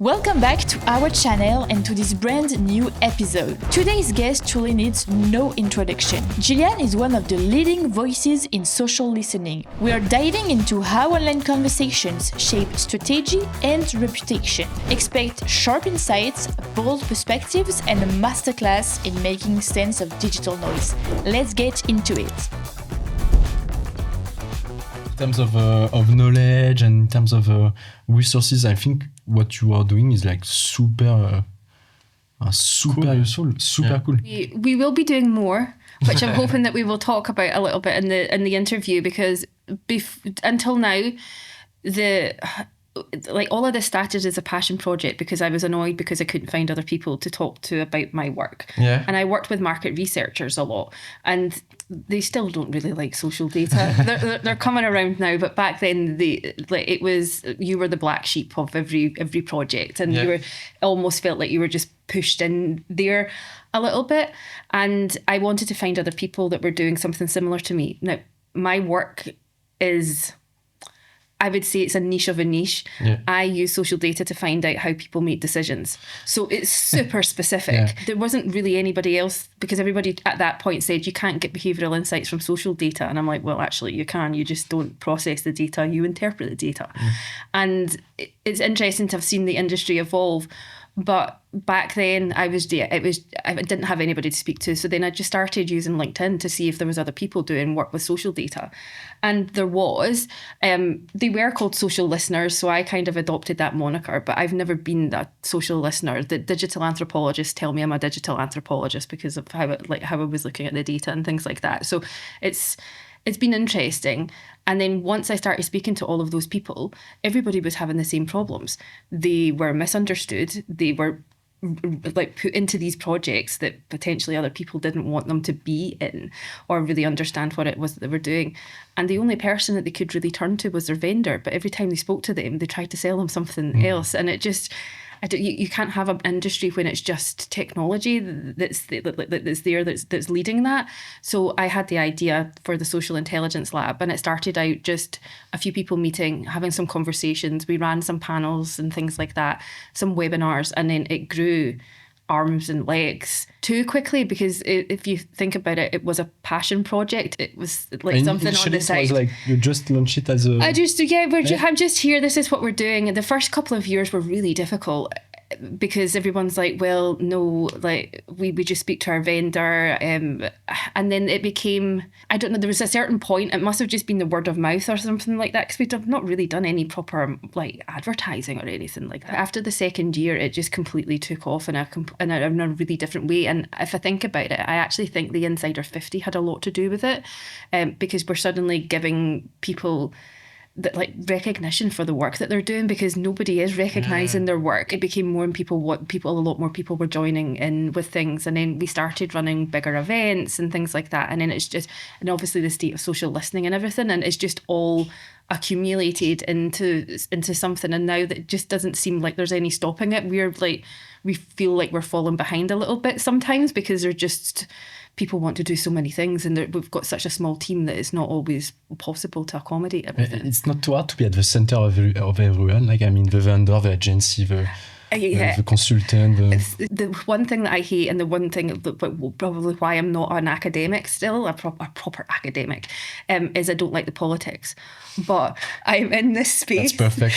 Welcome back to our channel and to this brand new episode. Today's guest truly needs no introduction. Jillian is one of the leading voices in social listening. We are diving into how online conversations shape strategy and reputation. Expect sharp insights, bold perspectives, and a masterclass in making sense of digital noise. Let's get into it. In terms of knowledge and in terms of resources, I think what you are doing is like super cool. Useful, super cool. We will be doing more, which I'm hoping that we will talk about a little bit in the interview, because until now, all of this started as a passion project because I was annoyed because I couldn't find other people to talk to about my work. Yeah. And I worked with market researchers a lot, and they still don't really like social data. They're coming around now, but back then it was you were the black sheep of every project, and you almost felt like you were just pushed in there a little bit. And I wanted to find other people that were doing something similar to me. Now, my work is, I would say it's a niche of a niche. Yeah. I use social data to find out how people make decisions. So it's super specific. Yeah. There wasn't really anybody else, because everybody at that point said you can't get behavioural insights from social data. And I'm like, well, actually you can. You just don't process the data, you interpret the data. Mm. And it's interesting to have seen the industry evolve. But back then I didn't have anybody to speak to. So then I just started using LinkedIn to see if there was other people doing work with social data. And there was, they were called social listeners. So I kind of adopted that moniker, but I've never been a social listener. The digital anthropologists tell me I'm a digital anthropologist because of how I was looking at the data and things like that. So it's been interesting. And then once I started speaking to all of those people, everybody was having the same problems. They were misunderstood. They were put into these projects that potentially other people didn't want them to be in or really understand what it was that they were doing. And the only person that they could really turn to was their vendor. But every time they spoke to them, they tried to sell them something else. And it just... you can't have an industry when it's just technology that's leading that. So I had the idea for the Social Intelligence Lab, and it started out just a few people meeting, having some conversations. We ran some panels and things like that, some webinars, and then it grew arms and legs too quickly, because if you think about it, it was a passion project. It was like something on the side. It was like you just launched it as a... I'm just here. This is what we're doing. The first couple of years were really difficult because everyone's like, well, no, like we just speak to our vendor. And then it became, I don't know, there was a certain point, it must have just been the word of mouth or something like that, because we've not really done any proper like advertising or anything like that. After the second year, it just completely took off in a really different way. And if I think about it, I actually think the Insider 50 had a lot to do with it, because we're suddenly giving people that like recognition for the work that they're doing, because nobody is recognizing their work. It became more, and a lot more people were joining in with things, and then we started running bigger events and things like that. And then it's just, and obviously the state of social listening and everything, and it's just all accumulated into something. And now that just doesn't seem like there's any stopping it. We feel like we're falling behind a little bit sometimes, because they're just, people want to do so many things, and we've got such a small team that it's not always possible to accommodate everything. It's not too hard to be at the center of everyone. Like, I mean, the vendor, the agency, the consultant. The one thing that I hate, and the one thing that probably why I'm not an academic still, a proper academic, is I don't like the politics. But I'm in this space. That's perfect.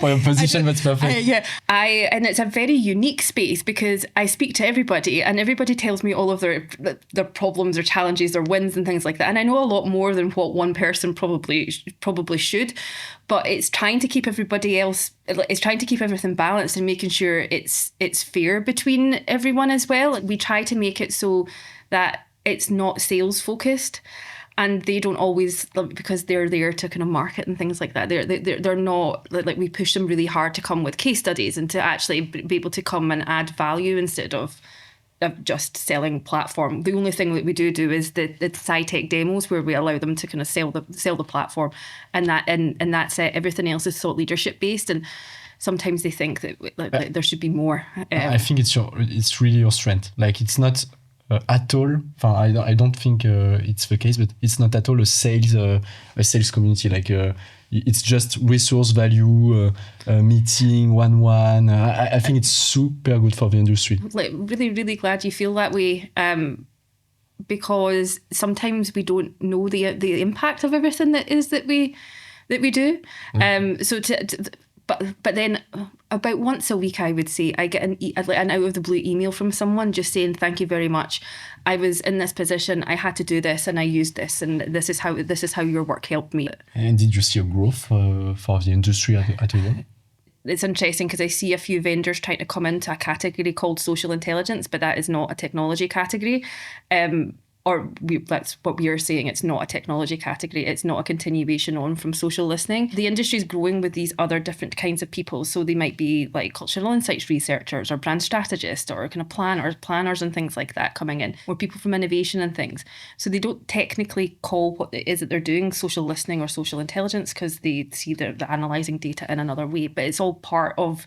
For your position, that's perfect. And it's a very unique space, because I speak to everybody, and everybody tells me all of their problems, their challenges, their wins and things like that. And I know a lot more than what one person probably should. But it's trying to keep everything balanced and making sure it's fair between everyone as well. We try to make it so that it's not sales focused. And they don't always, because they're there to kind of market and things like that. They're not, like, we push them really hard to come with case studies and to actually be able to come and add value instead of just selling platform. The only thing that we do is the sci-tech demos, where we allow them to kind of sell the platform, and that's it. Everything else is thought leadership based, and sometimes they think that there should be more. I think it's really your strength. Like, it's not at all. I don't think it's the case, but it's not at all a sales community. Like it's just resource value, meeting, one. I think it's super good for the industry. Like, really, really glad you feel that way. Because sometimes we don't know the impact of everything that we do. But then about once a week, I would say, I get an out of the blue email from someone just saying, thank you very much. I was in this position, I had to do this and I used this, and this is how your work helped me. And did you see a growth for the industry at all? It's interesting because I see a few vendors trying to come into a category called social intelligence, but that is not a technology category. That's what we are saying. It's not a technology category. It's not a continuation on from social listening. The industry is growing with these other different kinds of people. So they might be like cultural insights researchers or brand strategists or kind of planners and things like that coming in, or people from innovation and things. So they don't technically call what it is that they're doing social listening or social intelligence because they see they're analysing data in another way. But it's all part of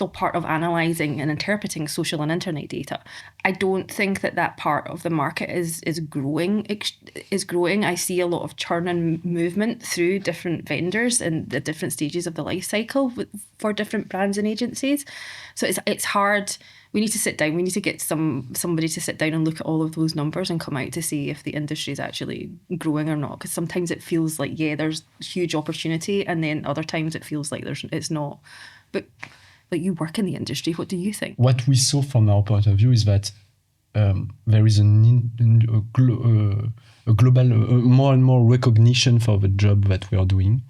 analysing and interpreting social and internet data. I don't think that part of the market is growing. I see a lot of churn and movement through different vendors in the different stages of the life cycle for different brands and agencies. So it's hard. We need to sit down. We need to get somebody to sit down and look at all of those numbers and come out to see if the industry is actually growing or not. Because sometimes it feels like, yeah, there's huge opportunity, and then other times it feels like it's not. But like, you work in the industry, what do you think? What we saw from our point of view is that there is a global, more and more recognition for the job that we are doing.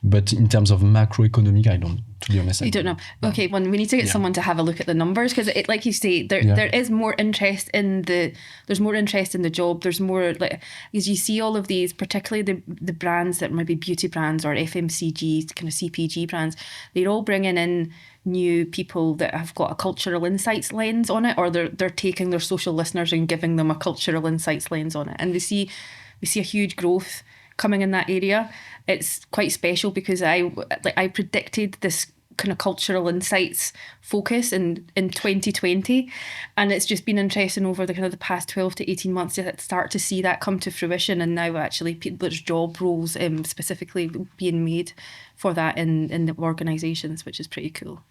But in terms of macroeconomic, I don't, to be honest. You don't know. Okay, well, we need to get someone to have a look at the numbers, because like you say, there is more interest in there's more interest in the job. There's more, like, as you see all of these, particularly the brands that might be beauty brands or FMCG, kind of CPG brands, they're all bringing in new people that have got a cultural insights lens on it, or they're taking their social listeners and giving them a cultural insights lens on it. And we see a huge growth coming in that area. It's quite special because I predicted this kind of cultural insights focus in 2020, and it's just been interesting over the kind of the past 12 to 18 months to start to see that come to fruition. And now actually there's job roles specifically being made for that in the organisations, which is pretty cool.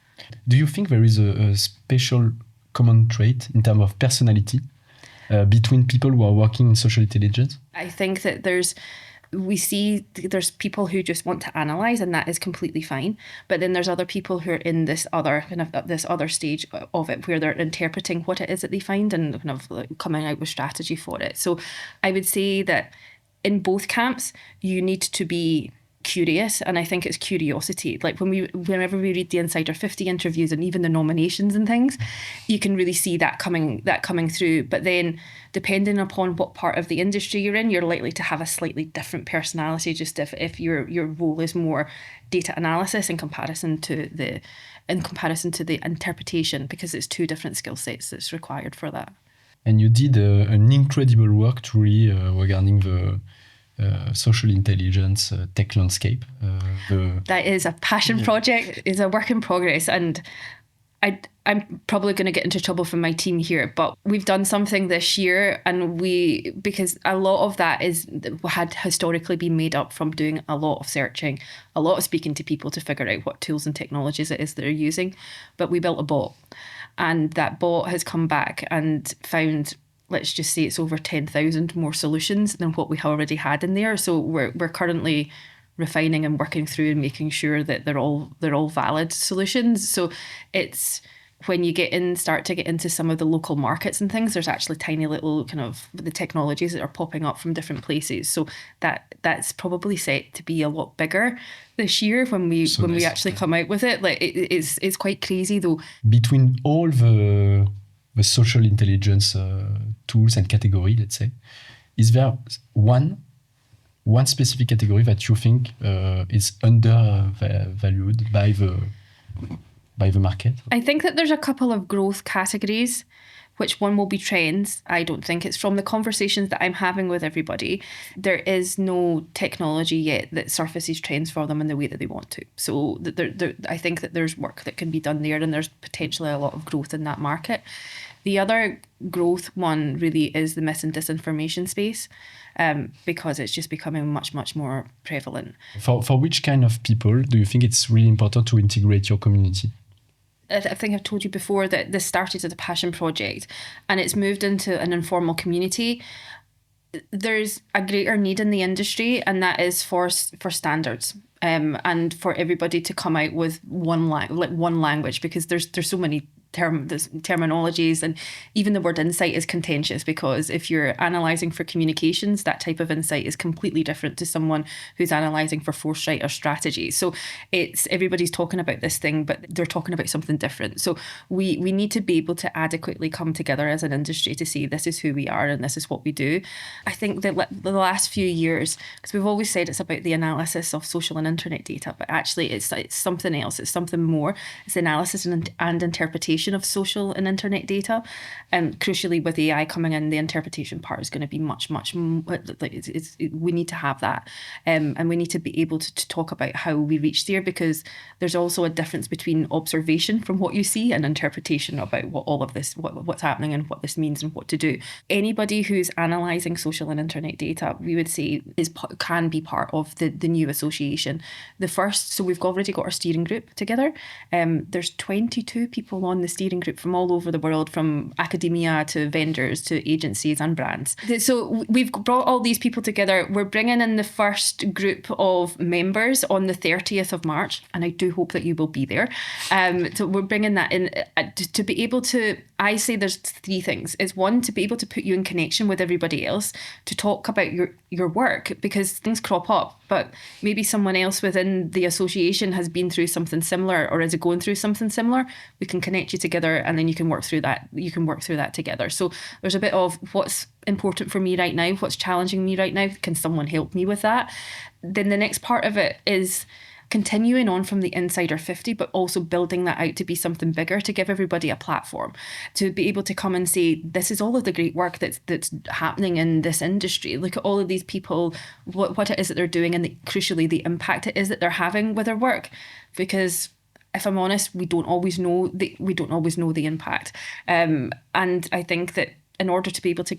Do you think there is a special common trait in terms of personality between people who are working in social intelligence? I think that there's people who just want to analyse, and that is completely fine. But then there's other people who are in this other stage of it, where they're interpreting what it is that they find and kind of like coming out with strategy for it. So I would say that in both camps, you need to be curious, and I think it's curiosity. Like whenever we read the Insider 50 interviews and even the nominations and things, you can really see that coming through. But then depending upon what part of the industry you're in, you're likely to have a slightly different personality, just if your role is more data analysis in comparison to the interpretation, because it's two different skill sets that's required for that. And you did an incredible work to regarding the social intelligence tech landscape. That is a passion project. It's a work in progress, and I'm probably going to get into trouble from my team here, but we've done something this year, and because a lot of that had historically been made up from doing a lot of searching, a lot of speaking to people to figure out what tools and technologies it is they're using. But we built a bot, and that bot has come back and found, let's just say, it's over 10,000 more solutions than what we already had in there. So we're currently refining and working through and making sure that they're all valid solutions. So it's when you start to get into some of the local markets and things, there's actually tiny little kind of the technologies that are popping up from different places. So that's probably set to be a lot bigger this year when we actually come out with it. Like it's quite crazy though. Between all the social intelligence tools and category, let's say, is there one specific category that you think is undervalued by the market? I think that there's a couple of growth categories. Which one will be trends? I don't think. It's from the conversations that I'm having with everybody. There is no technology yet that surfaces trends for them in the way that they want to. So I think that there's work that can be done there, and there's potentially a lot of growth in that market. The other growth one really is the mis and disinformation space, because it's just becoming much, much more prevalent. For which kind of people do you think it's really important to integrate your community? I think I've told you before that this started as a passion project and it's moved into an informal community. There's a greater need in the industry, and that is for standards, and for everybody to come out with one language, because there's so many terminologies, and even the word insight is contentious, because if you're analysing for communications, that type of insight is completely different to someone who's analysing for foresight or strategy. So it's everybody's talking about this thing, but they're talking about something different. So we need to be able to adequately come together as an industry to say this is who we are and this is what we do. I think that the last few years, because we've always said it's about the analysis of social and internet data, but actually it's something else, it's something more. It's analysis and interpretation of social and internet data, and crucially with AI coming in, the interpretation part is going to be much we need to have that, and we need to be able to talk about how we reach there, because there's also a difference between observation from what you see and interpretation about what all of this, what's happening and what this means and what to do. Anybody who's analysing social and internet data, we would say can be part of the new association. So we've already got our steering group together. There's 22 people on the steering group from all over the world, from academia to vendors to agencies and brands. So we've brought all these people together. We're bringing in the first group of members on the 30th of March, and I do hope that you will be there. So we're bringing that in to be able to, I say there's three things. It's one, to be able to put you in connection with everybody else, to talk about your work, because things crop up, but maybe someone else within the association has been through something similar or is going through something similar. We can connect you together, and then you can work through that together. So there's a bit of what's important for me right now, what's challenging me right now, can someone help me with that? Then the next part of it is continuing on from the Insider 50, but also building that out to be something bigger, to give everybody a platform, to be able to come and say, this is all of the great work that's happening in this industry. Look at all of these people, what it is that they're doing, and crucially the impact it is that they're having with their work. Because if I'm honest, we don't always know the impact. And I think that in order to be able to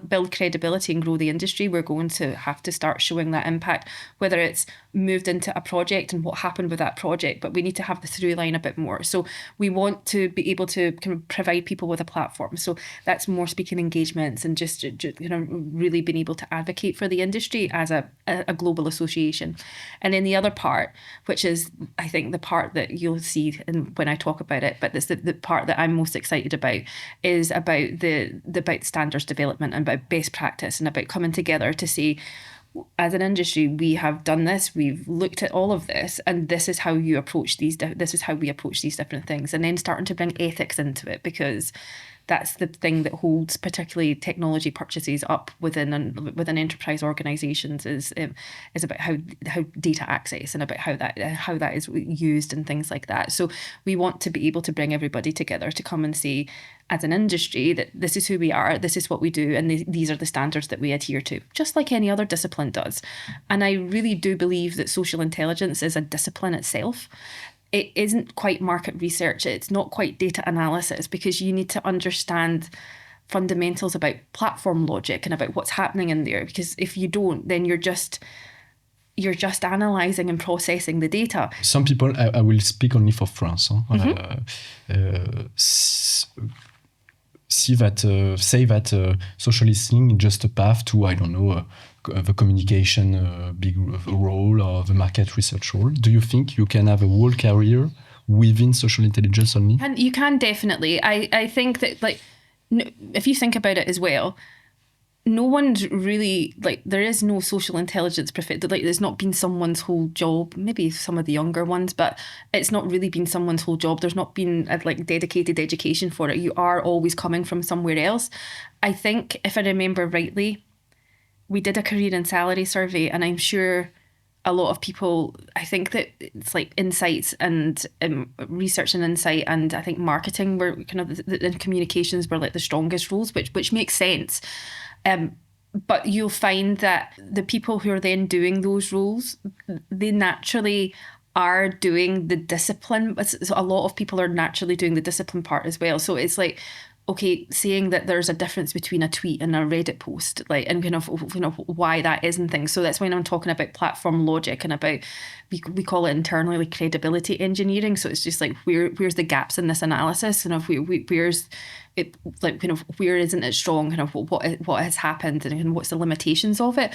build credibility and grow the industry, we're going to have to start showing that impact, whether it's moved into a project and what happened with that project, but we need to have the through line a bit more. So we want to be able to kind of provide people with a platform. So that's more speaking engagements and just really being able to advocate for the industry as a global association. And then the other part, which is I think the part that you'll see when I talk about it, but it's the part that I'm most excited about, is about about standards development and about best practice, and about coming together to say, as an industry, we have done this, we've looked at all of this, and this is how you approach this is how we approach these different things, and then starting to bring ethics into it, because that's the thing that holds particularly technology purchases up within enterprise organizations, is about how data access and about how that is used and things like that. So we want to be able to bring everybody together to come and say, as an industry, that this is who we are, this is what we do, and these are the standards that we adhere to, just like any other discipline does. And I really do believe that social intelligence is a discipline itself. It isn't quite market research, it's not quite data analysis, because you need to understand fundamentals about platform logic and about what's happening in there. Because if you don't, then you're just analysing and processing the data. Some people, I will speak only for France, say that social listening is just a path to, I don't know, the communication big role or the market research role. Do you think you can have a whole career within social intelligence only? And you can definitely. I think that, like, if you think about it as well, no one's really, like, there is no social intelligence perfect. Like, there's not been someone's whole job, maybe some of the younger ones, but it's not really been someone's whole job. There's not been a dedicated education for it. You are always coming from somewhere else. I think, if I remember rightly, we did a career and salary survey, and I'm sure a lot of people, I think that it's like insights and research and insight, and I think marketing were kind of and communications were like the strongest roles, which makes sense. But you'll find that the people who are then doing those roles, they naturally are doing the discipline. So a lot of people are naturally doing the discipline part as well. So it's like, okay, saying that there's a difference between a tweet and a Reddit post, like, and kind of, why that is and things. So that's when I'm talking about platform logic and about, we call it internally like credibility engineering. So it's just like, where's the gaps in this analysis? And where's it, like, kind of, where isn't it strong? Kind of what has happened and what's the limitations of it?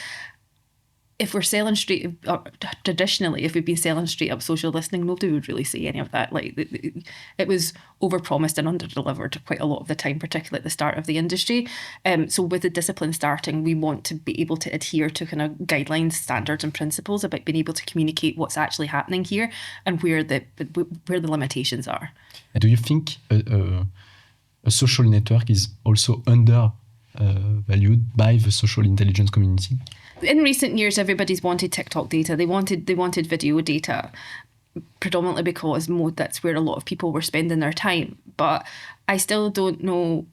If we're selling traditionally, if we've been selling straight up social listening, nobody would really say any of that. Like, it was overpromised and underdelivered quite a lot of the time, particularly at the start of the industry. So with the discipline starting, we want to be able to adhere to kind of guidelines, standards and principles about being able to communicate what's actually happening here and where the limitations are. Do you think a social network is also valued by the social intelligence community? In recent years, everybody's wanted TikTok data. They wanted video data, predominantly because that's where a lot of people were spending their time. But I still don't know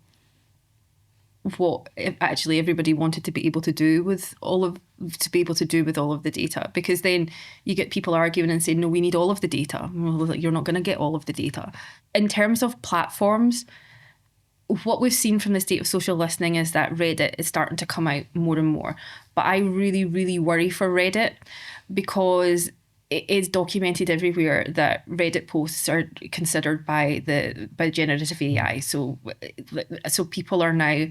what actually everybody wanted to be able to do with all of the data, because then you get people arguing and saying, no, we need all of the data. Well, you're not going to get all of the data. In terms of platforms, what we've seen from the state of social listening is that Reddit is starting to come out more and more. But I really, really worry for Reddit, because it is documented everywhere that Reddit posts are considered by generative AI. So people are now,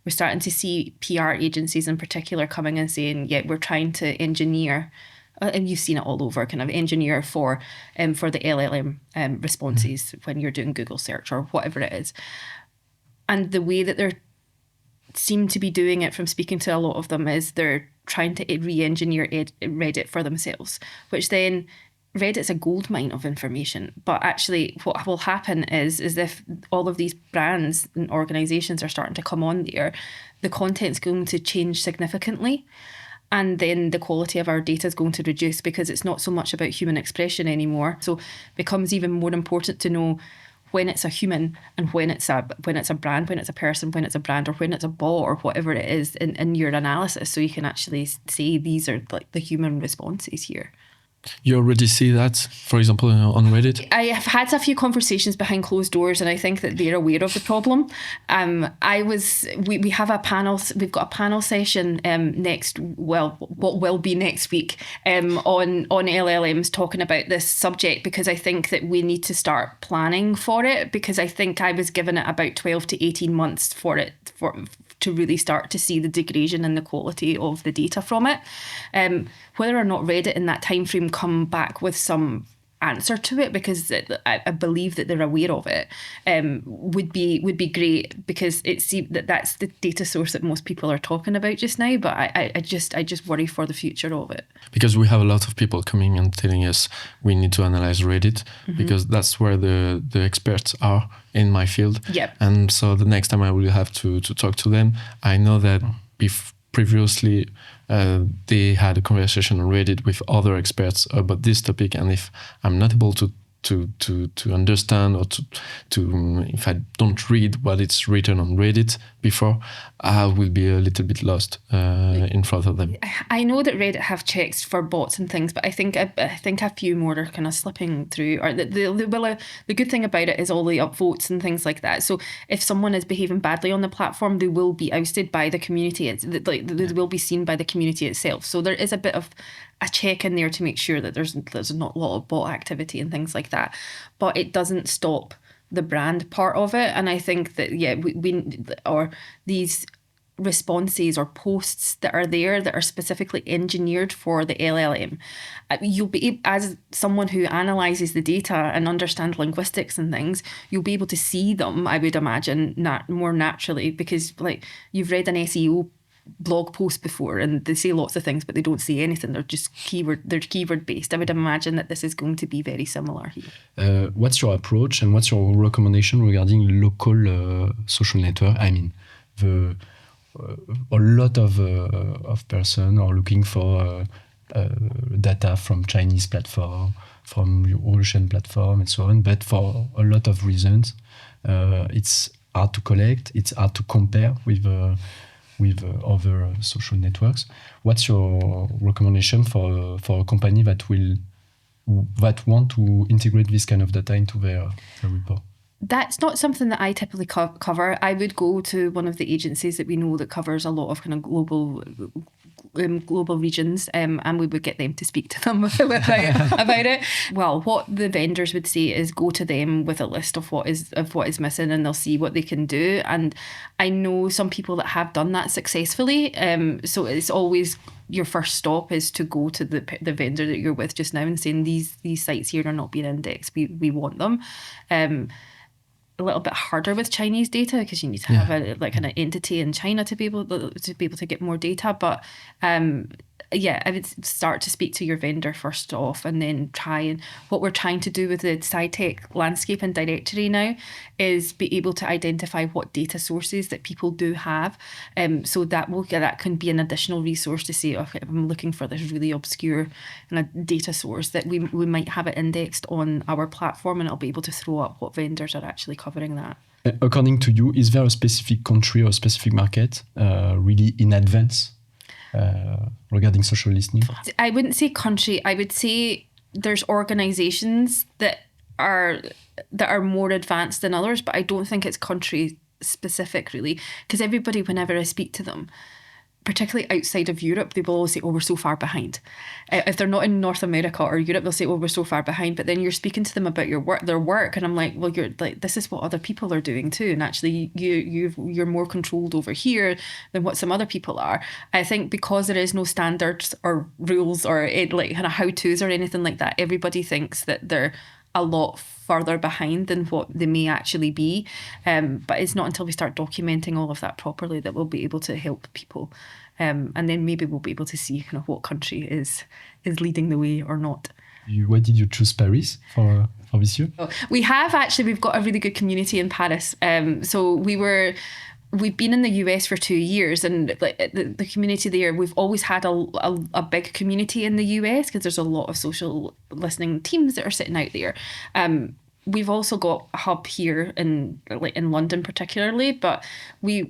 we're starting to see PR agencies in particular coming and saying, yeah, we're trying to engineer, and you've seen it all over, kind of engineer for the LLM responses when you're doing Google search or whatever it is. And the way that they seem to be doing it, from speaking to a lot of them, is they're trying to re-engineer Reddit for themselves, which then Reddit's a goldmine of information. But actually what will happen is if all of these brands and organisations are starting to come on there, the content's going to change significantly. And then the quality of our data is going to reduce, because it's not so much about human expression anymore. So it becomes even more important to know when it's a human and when it's a brand, when it's a person, when it's a brand, or when it's a bot or whatever it is in your analysis, so you can actually say these are like the human responses here. You already see that, for example, on Reddit? I have had a few conversations behind closed doors, and I think that they're aware of the problem. We have a panel. We've got a panel session what will be next week on LLMs, talking about this subject, because I think that we need to start planning for it, because I think I was given it about 12 to 18 months to really start to see the degradation in the quality of the data from it. Whether or not Reddit in that time frame come back with some answer to it, because I believe that they're aware of it, would be great, because that's the data source that most people are talking about just now. But I just worry for the future of it, because we have a lot of people coming and telling us we need to analyze Reddit, because that's where the experts are in my field. Yep. And so the next time I will have to talk to them, I know that previously they had a conversation on Reddit with other experts about this topic, and if I'm not able to understand, or to if I don't read what it's written on Reddit before, I will be a little bit lost in front of them. I know that Reddit have checks for bots and things, but I think a few more are kind of slipping through. Or the good thing about it is all the upvotes and things like that. So if someone is behaving badly on the platform, they will be ousted by the community. They will be seen by the community itself. So there is a bit of a check in there to make sure that there's not a lot of bot activity and things like that. But it doesn't stop the brand part of it. And I think that, these responses or posts that are there that are specifically engineered for the LLM, you'll be, as someone who analyzes the data and understands linguistics and things, you'll be able to see them, I would imagine, more naturally, because like you've read an SEO blog post before and they say lots of things but they don't say anything. They're just keyword based. I would imagine that this is going to be very similar here. What's your approach and what's your recommendation regarding local social network? I mean, a lot of person are looking for data from Chinese platform, from Russian platform, and so on. But for a lot of reasons, it's hard to collect. It's hard to compare with other social networks. What's your recommendation for a company that want to integrate this kind of data into their report? That's not something that I typically cover. I would go to one of the agencies that we know that covers a lot of kind of global regions, and we would get them to speak to them about it. Well, what the vendors would say is go to them with a list of what is missing, and they'll see what they can do. And I know some people that have done that successfully. So it's always your first stop is to go to the vendor that you're with just now and saying these sites here are not being indexed. We want them. A little bit harder with Chinese data because you need to have an entity in China to be able to get more data. But I would start to speak to your vendor first off, and then what we're trying to do with the SciTech landscape and directory now is be able to identify what data sources that people do have. So that can be an additional resource to say, okay, I'm looking for this really obscure data source that we might have it indexed on our platform, and it'll be able to throw up what vendors are actually covering that. According to you, is there a specific country or a specific market really in advance regarding social listening? I wouldn't say country. I would say there's organizations that are more advanced than others, but I don't think it's country specific really, because everybody, whenever I speak to them, particularly outside of Europe, they will always say, oh, we're so far behind. If they're not in North America or Europe, they'll say, oh, we're so far behind. But then you're speaking to them about their work, and I'm like, well, you're like, this is what other people are doing too, and actually you're more controlled over here than what some other people are. I think because there is no standards or rules or like kind of how-tos or anything like that, everybody thinks that they're a lot further behind than what they may actually be. But it's not until we start documenting all of that properly that we'll be able to help people. And then maybe we'll be able to see kind of what country is leading the way or not. Why did you choose Paris for this year? We've got a really good community in Paris. So we've been in the US for 2 years, and the community there, we've always had a big community in the US because there's a lot of social listening teams that are sitting out there. We've also got a hub here in London particularly, but we're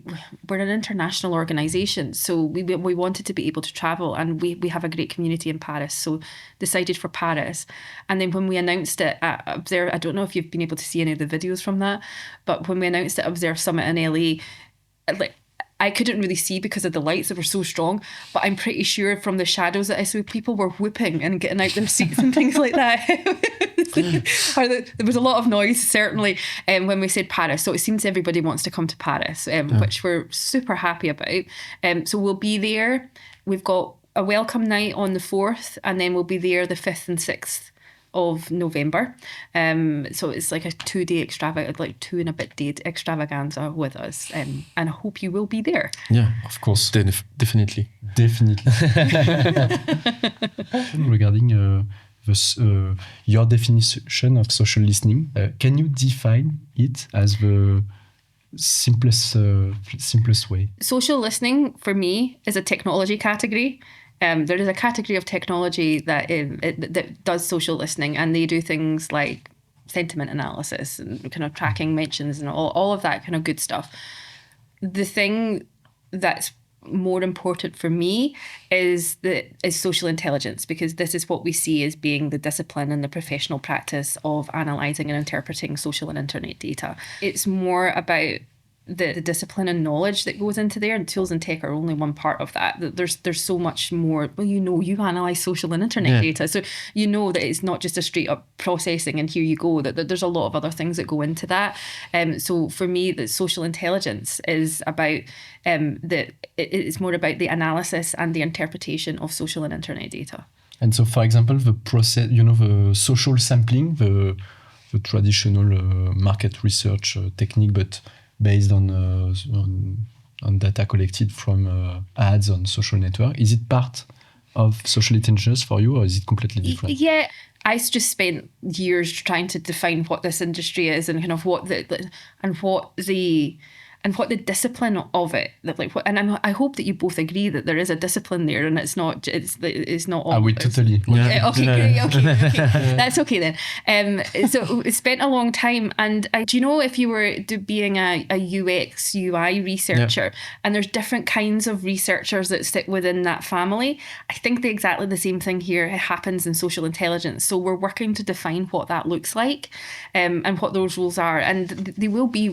an international organisation, so we wanted to be able to travel, and we have a great community in Paris, so decided for Paris. And then when we announced it at Observe, I don't know if you've been able to see any of the videos from that, but when we announced it at Observe Summit in LA, I couldn't really see because of the lights that were so strong, but I'm pretty sure from the shadows that I saw, people were whooping and getting out their seats and things like that. There was a lot of noise, certainly, when we said Paris. So it seems everybody wants to come to Paris, which we're super happy about. So we'll be there. We've got a welcome night on the 4th, and then we'll be there the 5th and 6th of November. So it's like a 2-day like 2 and a bit day extravaganza with us. And I hope you will be there. Yeah, of course. Definitely. Regarding your definition of social listening, can you define it as the simplest way? Social listening for me is a technology category. There is a category of technology that does social listening, and they do things like sentiment analysis and kind of tracking mentions and all of that kind of good stuff. The thing that's more important for me is social intelligence, because this is what we see as being the discipline and the professional practice of analysing and interpreting social and internet data. It's more about the discipline and knowledge that goes into there, and tools and tech are only one part of that. There's so much more. Well, you analyse social and internet data, so you know that it's not just a straight up processing and here you go, that there's a lot of other things that go into that. So for me, the social intelligence is about it's more about the analysis and the interpretation of social and internet data. And so, for example, the process, the social sampling, the traditional market research technique, but based on data collected from ads on social network. Is it part of social intelligence for you, or is it completely different? Yeah, I just spent years trying to define what this industry is and kind of what the and what the discipline of it, I hope that you both agree that there is a discipline there, and it's not all. I will totally. Yeah. Okay, great. Okay. That's okay then. So we spent a long time, and do you know, if you were being a UX UI researcher, and there's different kinds of researchers that sit within that family, I think exactly the same thing here happens in social intelligence. So we're working to define what that looks like, and what those roles are, and they will be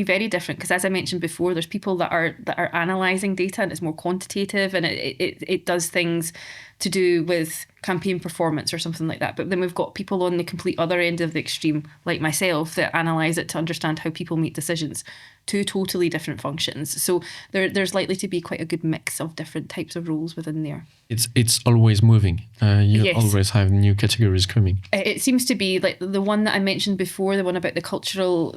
very different, because as I mentioned before, there's people that are analysing data, and it's more quantitative, and it does things to do with campaign performance or something like that. But then we've got people on the complete other end of the extreme, like myself, that analyse it to understand how people make decisions. Two totally different functions. So there's likely to be quite a good mix of different types of roles within there. It's always moving. You Yes. always have new categories coming. It seems to be like the one that I mentioned before, the one about the cultural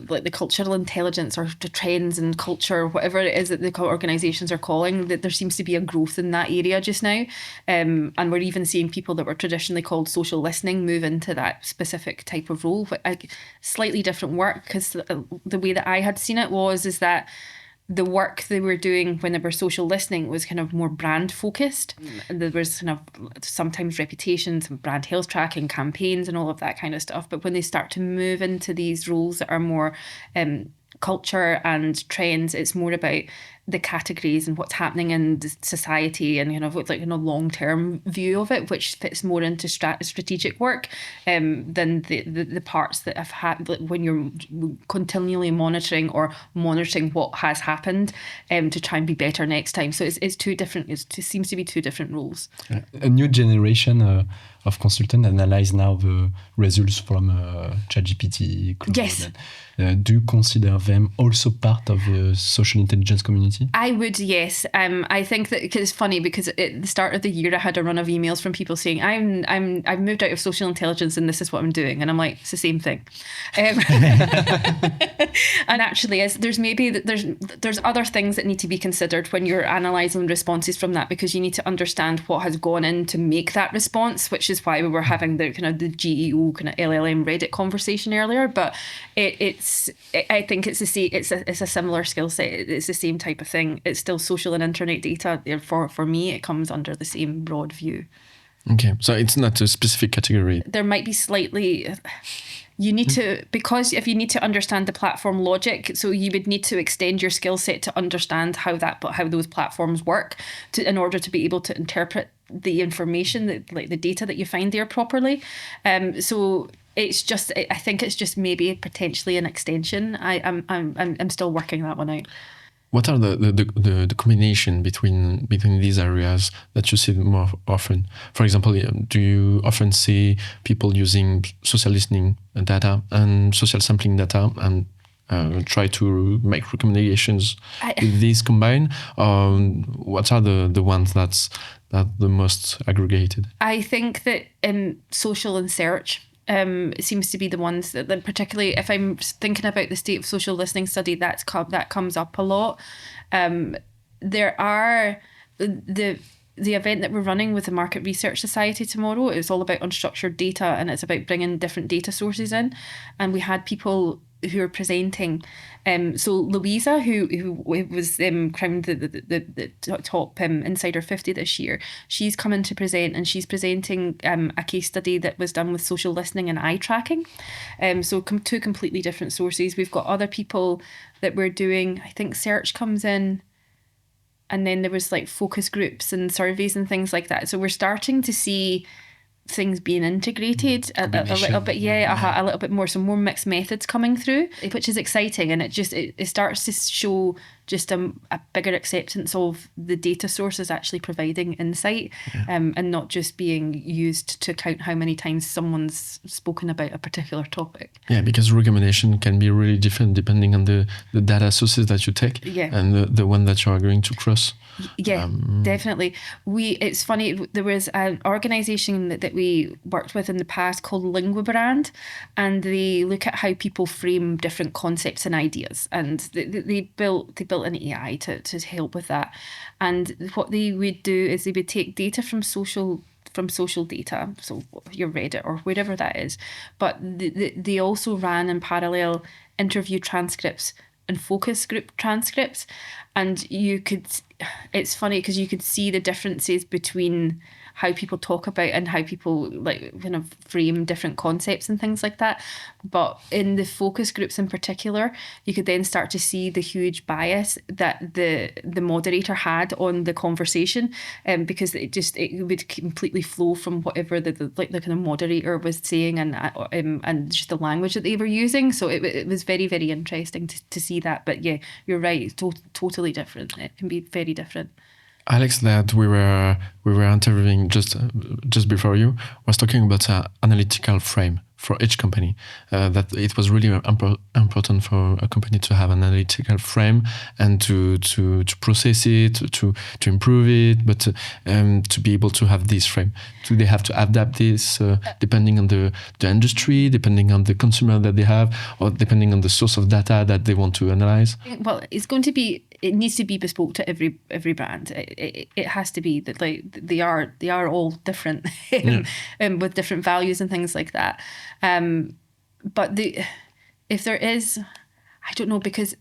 intelligence, or the trends and culture, whatever it is that the organisations are calling, that there seems to be a growth in that area just now. And we're even seeing people that were traditionally called social listening move into that specific type of role. But slightly different work, because the way that I had seen it is that the work they were doing when they were social listening was kind of more brand focused. And there was kind of sometimes reputation, some brand health tracking, campaigns and all of that kind of stuff. But when they start to move into these roles that are more culture and trends, it's more about the categories and what's happening in society, and long-term view of it, which fits more into strategic work than the parts that have had when you're continually monitoring what has happened to try and be better next time. So it's two different. It seems to be two different roles. A new generation of consultants analyze now the results from ChatGPT. Yes. Do you consider them also part of the social intelligence community? I would, yes. I think that, because it's funny, because at the start of the year I had a run of emails from people saying I've moved out of social intelligence and this is what I'm doing, and I'm like, it's the same thing. And actually, there's other things that need to be considered when you're analysing responses from that, because you need to understand what has gone in to make that response, which is why we were having the kind of the GEO kind of LLM Reddit conversation earlier. But I think it's a similar skill set. It's the same type of thing. It's still social and internet data. Therefore, for me, it comes under the same broad view. Okay, so it's not a specific category. There might be slightly. You need to, because if you need to understand the platform logic, so you would need to extend your skill set to understand how those platforms work, in order to be able to interpret the information, the data that you find there properly. So it's just, I think it's just maybe potentially an extension. I'm still working that one out. What are the combination between these areas that you see more often? For example, do you often see people using social listening data and social sampling data and try to make recommendations with these combined? What are the ones that the most aggregated? I think that in social and search, it seems to be the ones that particularly if I'm thinking about the state of social listening study, that comes up a lot. There are the event that we're running with the Market Research Society tomorrow. It's all about unstructured data, and it's about bringing different data sources in. And we had people who are presenting. So Louisa, who was crowned the top Insider 50 this year, she's coming to present, and she's presenting a case study that was done with social listening and eye tracking. So two completely different sources. We've got other people that we're doing, I think search comes in, and then there was like focus groups and surveys and things like that. So we're starting to see things being integrated a little bit, a little bit more, so more mixed methods coming through, which is exciting, and it starts to show just a bigger acceptance of the data sources actually providing insight, and not just being used to count how many times someone's spoken about a particular topic. Yeah, because recommendation can be really different depending on the data sources that you take, and the one that you are going to cross. Yeah, definitely. It's funny, there was an organisation that we worked with in the past called Linguabrand, and they look at how people frame different concepts and ideas, and they built an AI to help with that. And what they would do is they would take data from social data, so your Reddit or wherever that is, but they also ran in parallel interview transcripts and focus group transcripts, and it's funny because you could see the differences between how people talk about and how people like kind of frame different concepts and things like that. But in the focus groups in particular, you could then start to see the huge bias that the moderator had on the conversation, because it would completely flow from whatever the kind of moderator was saying and just the language that they were using. So it was very, very interesting to see that. But yeah, you're right, it's totally different. It can be very different. Alex, that we were interviewing just before you, was talking about an analytical frame for each company. That it was really important for a company to have an analytical frame and to process it, to improve it, but to be able to have this frame. Do they have to adapt this depending on the industry, depending on the consumer that they have, or depending on the source of data that they want to analyze? Well, it needs to be bespoke to every brand. It has to be that, like, they are all different with different values and things like that. But if there is, I don't know, because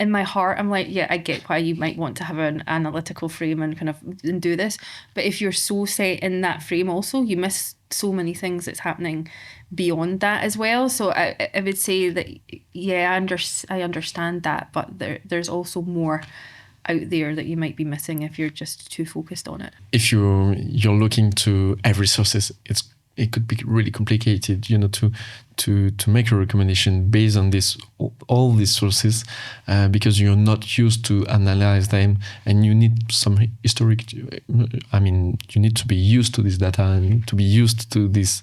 in my heart I'm like, yeah, I get why you might want to have an analytical frame and kind of and do this, but if you're so set in that frame, also you miss so many things that's happening beyond that as well. So I would say that, yeah, I understand that, but there's also more out there that you might be missing if you're just too focused on it. If you're looking to every sources, it could be really complicated, to make a recommendation based on all these sources, because you're not used to analyze them, and you need some historic. You need to be used to this data and to be used to this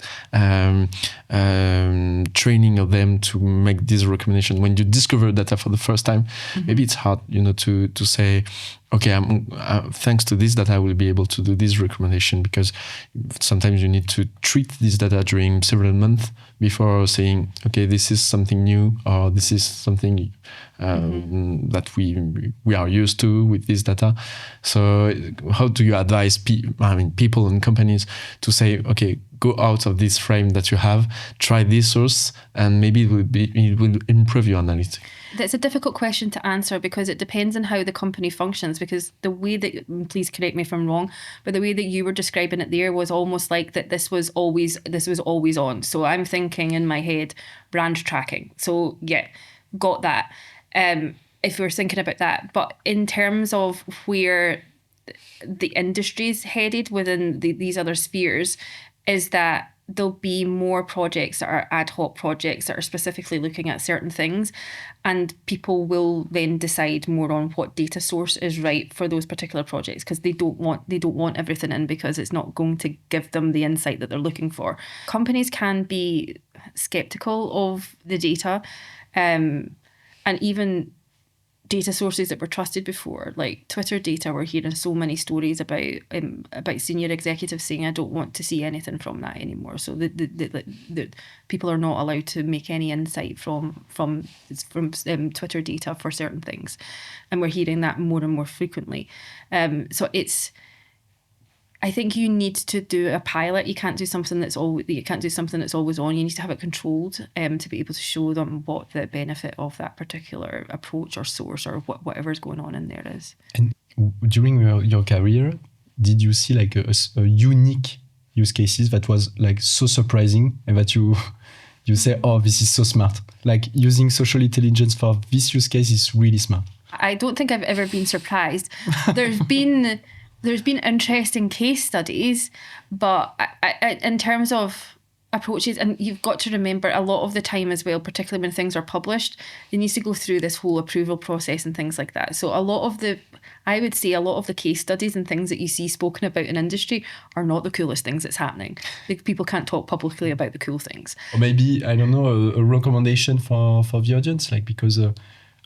training of them to make this recommendation. When you discover data for the first time, maybe it's hard, to say, okay, thanks to this data, I will be able to do this recommendation, because sometimes you need to treat this data during several months before saying, okay, this is something new, or this is something that we are used to with this data. So how do you advise people and companies to say, okay, go out of this frame that you have, try this source, and maybe it will improve your analytics? That's a difficult question to answer, because it depends on how the company functions. Because the way that, please correct me if I'm wrong, but the way that you were describing it there was almost like that this was always on. So I'm thinking in my head, brand tracking. So yeah, got that. If we're thinking about that, but in terms of where the industry's headed within these other spheres, is that there'll be more projects that are ad hoc projects that are specifically looking at certain things, and people will then decide more on what data source is right for those particular projects, because they don't want everything in, because it's not going to give them the insight that they're looking for. Companies can be skeptical of the data, and even data sources that were trusted before, like Twitter data. We're hearing so many stories about senior executives saying, I don't want to see anything from that anymore. So the people are not allowed to make any insight from Twitter data for certain things, and we're hearing that more and more frequently. So I think you need to do a pilot. You can't do something that's always on. You need to have it controlled to be able to show them what the benefit of that particular approach or source or whatever is going on in there is. And during your career, did you see like a unique use cases that was like so surprising and that you say, oh, this is so smart? Like using social intelligence for this use case is really smart. I don't think I've ever been surprised. There's been interesting case studies, but I, in terms of approaches, and you've got to remember a lot of the time as well, particularly when things are published, it needs to go through this whole approval process and things like that. So I would say a lot of the case studies and things that you see spoken about in industry are not the coolest things that's happening. Like, people can't talk publicly about the cool things. Or maybe, I don't know, a recommendation for the audience, like, because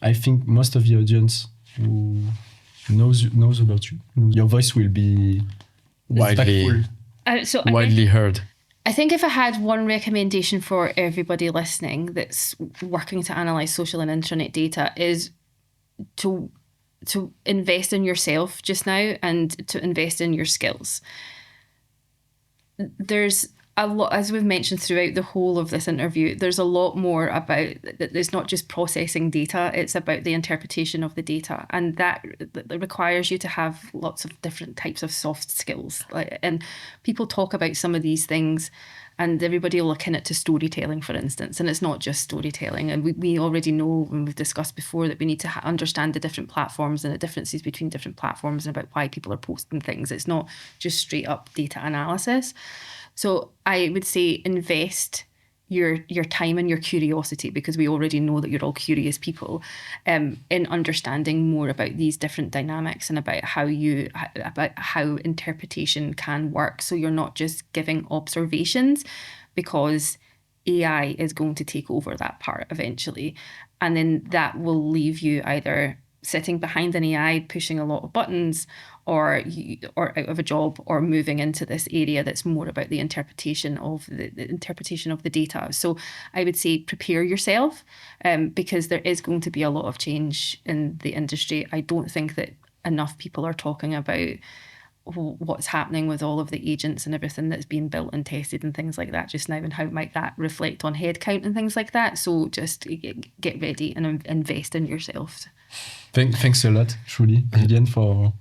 I think most of the audience who knows about you, your voice will be widely heard. I think if I had one recommendation for everybody listening that's working to analyse social and internet data, is to invest in yourself just now and to invest in your skills. There's a lot, as we've mentioned throughout the whole of this interview, there's a lot more about that. It's not just processing data, it's about the interpretation of the data. And that requires you to have lots of different types of soft skills. And people talk about some of these things and everybody will liken it to storytelling, for instance. And it's not just storytelling. And we already know, and we've discussed before, that we need to understand the different platforms and the differences between different platforms and about why people are posting things. It's not just straight up data analysis. So I would say invest your time and your curiosity, because we already know that you're all curious people, in understanding more about these different dynamics and about how interpretation can work. So you're not just giving observations, because AI is going to take over that part eventually. And then that will leave you either sitting behind an AI pushing a lot of buttons, or out of a job, or moving into this area that's more about the interpretation of the data. So I would say prepare yourself, because there is going to be a lot of change in the industry. I don't think that enough people are talking about what's happening with all of the agents and everything that's being built and tested and things like that just now, and how might that reflect on headcount and things like that. So just get ready and invest in yourself. Thanks a lot, truly, Jillian, for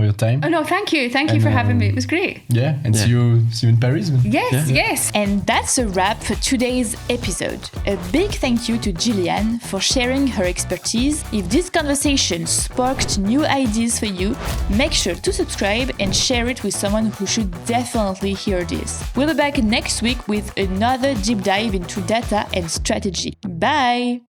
your time. Oh no, thank you for having me. It was great. Yeah, and see you in Paris. Yes. And that's a wrap for today's episode. A big thank you to Jillian for sharing her expertise. If this conversation sparked new ideas for you, make sure to subscribe and share it with someone who should definitely hear this. We'll be back next week with another deep dive into data and strategy. Bye!